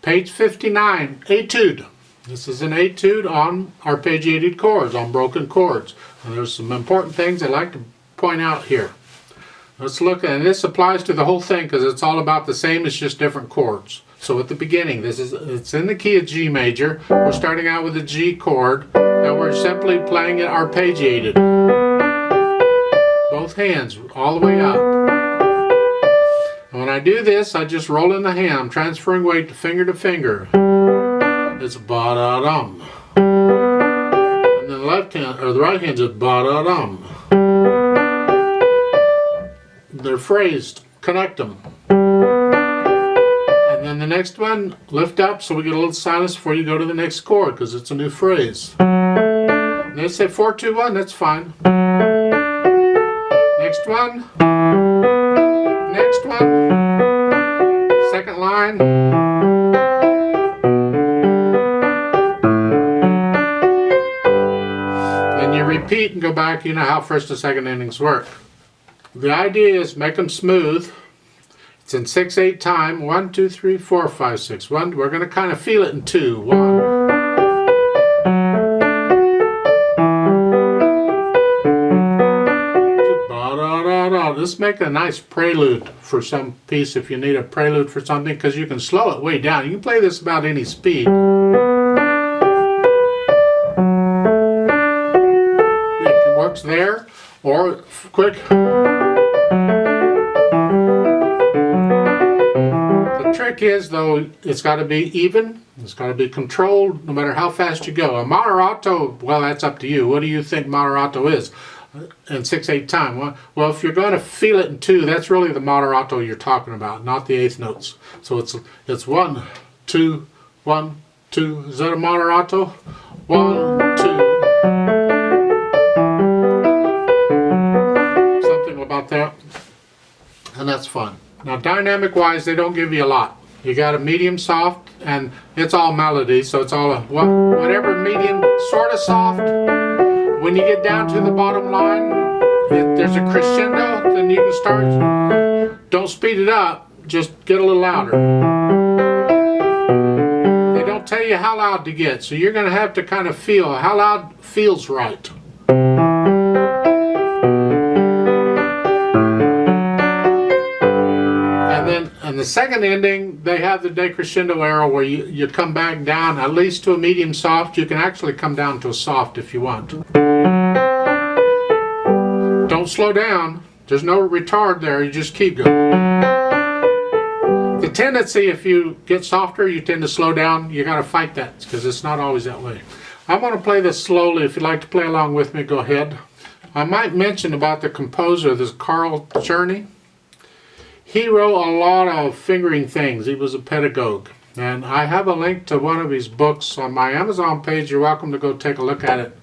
Page 59, Etude. This is an etude on arpeggiated chords, on broken chords. And there's some important things I'd like to point out here. Let's look, and this applies to the whole thing because it's all about the same, it's just different chords. So at the beginning, it's in the key of G major. We're starting out with a G chord, and we're simply playing it arpeggiated. Both hands, all the way up. And when I do this, I just roll in the hand. I'm transferring weight to finger. It's ba-da-dum. And then the left hand, or the right hand is ba-da-dum. They're phrased, connect them. And then the next one, lift up so we get a little silence before you go to the next chord because it's a new phrase. And they say 4, 2, 1, that's fine. Next one. Next one. Second line. Then you repeat and go back. You know how first and second endings work. The idea is make them smooth. It's in 6/8 time. 1, 2, 3, 4, 5, 6. 1. We're going to kind of feel it in 2. 1. Let's make a nice prelude for some piece if you need a prelude for something, because you can slow it way down. You can play this about any speed. It works there, or quick. The trick is, though, it's got to be even. It's got to be controlled no matter how fast you go. A moderato, well, that's up to you. What do you think moderato is? In 6/8 time. Well, if you're going to feel it in 2, that's really the moderato you're talking about, not the eighth notes. So it's 1, 2, 1, 2. Is that a moderato? 1, 2. Something about that. And that's fun. Now, dynamic wise, they don't give you a lot. You got a medium soft, and it's all melody, so it's all whatever medium, sort of soft. When you get down to the bottom line, there's a crescendo, then you can start. Don't speed it up, just get a little louder. They don't tell you how loud to get, so you're going to have to kind of feel how loud feels right. And the second ending, they have the decrescendo arrow where you come back down at least to a medium soft. You can actually come down to a soft if you want. Don't slow down. There's no retard there. You just keep going. The tendency, if you get softer, you tend to slow down. You got to fight that because it's not always that way. I'm going to play this slowly. If you'd like to play along with me, go ahead. I might mention about the composer, this Carl Czerny. He wrote a lot of fingering things. He was a pedagogue. And I have a link to one of his books on my Amazon page. You're welcome to go take a look at it.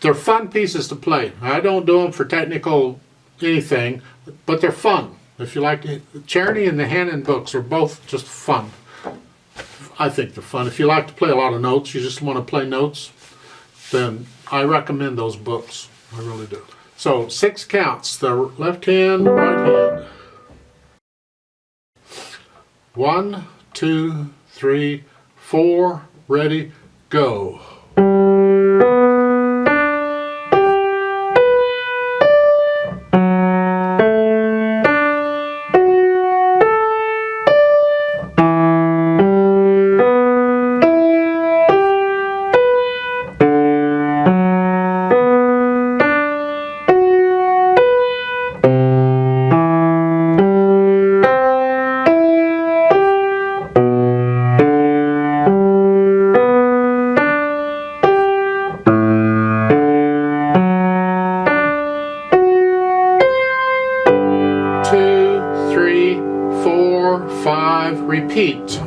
They're fun pieces to play. I don't do them for technical anything, but they're fun. If you like it. Czerny and the Hannon books are both just fun. I think they're fun. If you like to play a lot of notes, you just want to play notes, then I recommend those books. I really do. So 6 counts. The left hand, right hand. 1, 2, 3, 4, ready, go. Repeat.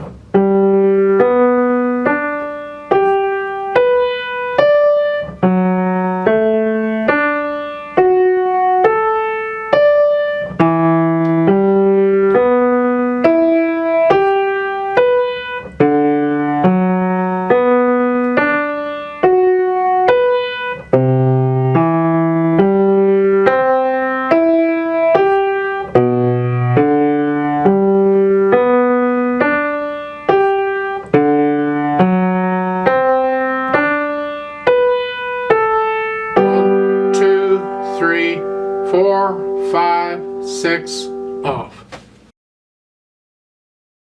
4, 5, 6, off.